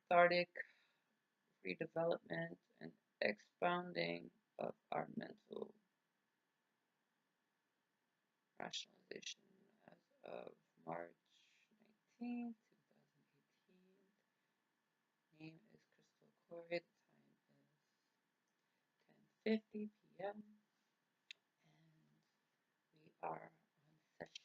cathartic redevelopment and expounding of our mental rationalization as of March 19th, 2018. Name is Crystal Corey. The time is 10:50 p.m. and we are on session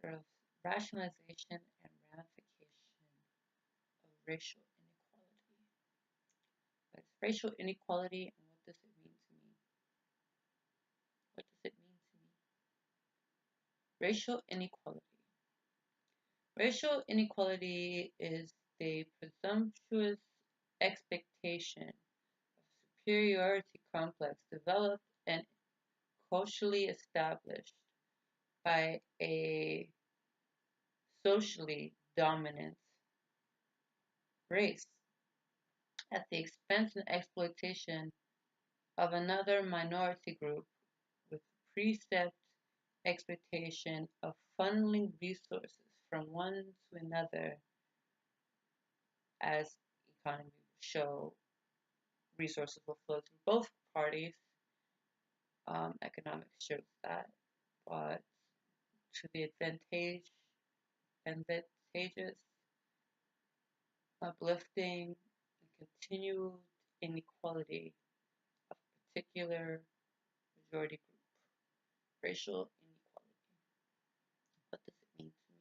1. Through rationalization and ramification of racial inequality. What is racial inequality and what does it mean to me? What does it mean to me? Racial inequality. Racial inequality is the presumptuous expectation of superiority complex developed and culturally established by a socially dominant race at the expense and exploitation of another minority group with precept expectation of funneling resources from one to another. As economy will show, resources will flow through both parties. Economics shows that, but to the advantageous, uplifting, and continued inequality of a particular majority group. Racial inequality. What does it mean to me?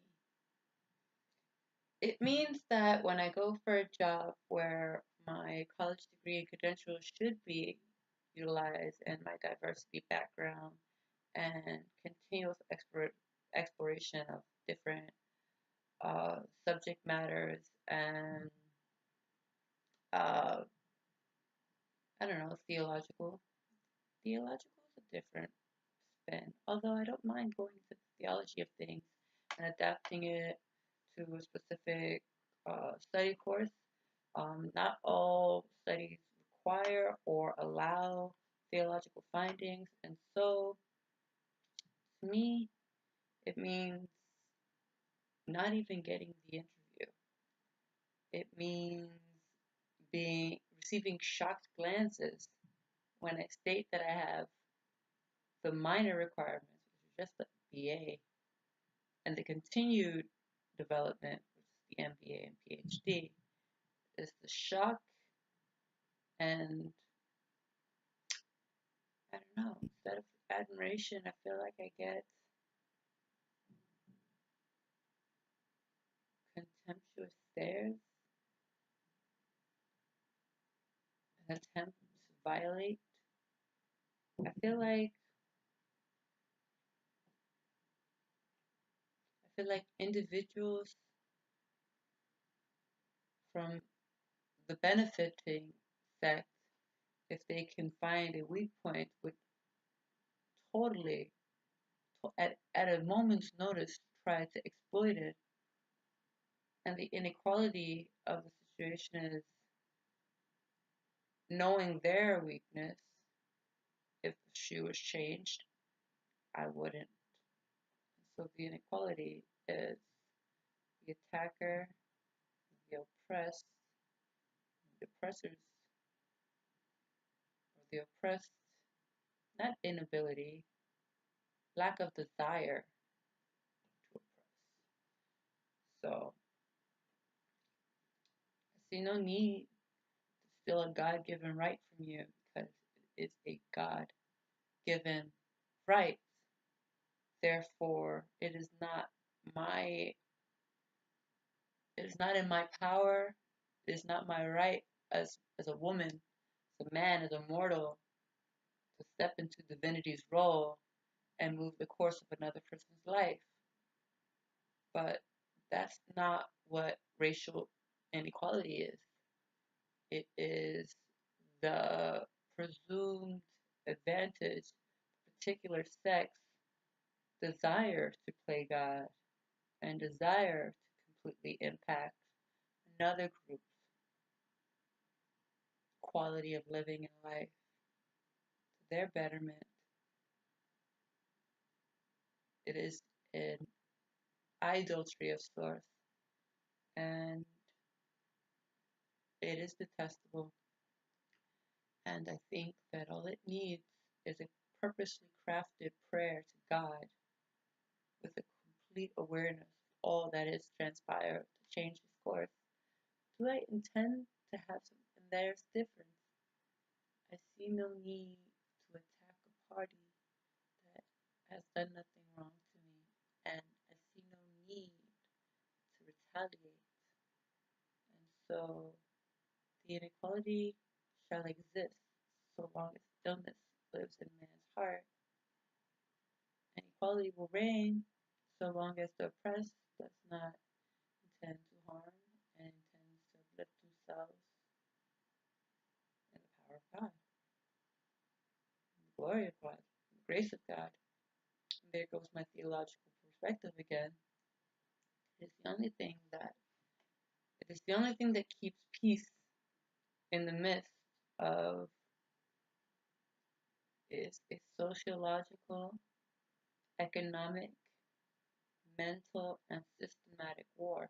It means that when I go for a job where my college degree and credentials should be utilized and my diversity background and continuous exploration of different subject matters and uh, I don't know, theological. Theological is a different spin, although I don't mind going to the theology of things and adapting it to a specific study course. Not all studies require or allow theological findings, and so to me, it means not even getting the interview. It means being receiving shocked glances when I state that I have the minor requirements, which is just the BA, and the continued development, which is the MBA and PhD, is the shock and I don't know, instead of admiration, I feel like I get contemptuous stares, an attempt to violate. I feel like individuals from the benefiting sect, if they can find a weak point, would totally, at a moment's notice, try to exploit it. And the inequality of the situation is knowing their weakness. If the shoe was changed, I wouldn't. So the inequality is the attacker, the oppressed, the oppressors, or the oppressed, not inability, lack of desire to oppress. So I see no need to steal a God given right from you because it is a God given right. Therefore, my it is not in my power, it is not my right as a woman, as a man, as a mortal, to step into divinity's role and move the course of another person's life. But that's not what racial inequality is. It is the presumed advantage particular sex desire to play God and desire to completely impact another group's quality of living in life to their betterment. It is an idolatry of sorts, and it is detestable. And I think that all it needs is a purposely crafted prayer to God with a complete awareness of all that is transpired to change his course. Do I intend to have something there's different? I see no need to attack a party that has done nothing wrong to me, and I see no need to retaliate. And so the inequality shall exist so long as illness lives in man's heart, and equality will reign so long as the oppressed does not intend to harm and intends to uplift themselves in the power of God, in the glory of God, in the grace of God. And there goes my theological perspective again. It is the only thing that it is the only thing that keeps peace in the midst of is a sociological, economic, mental, and systematic war.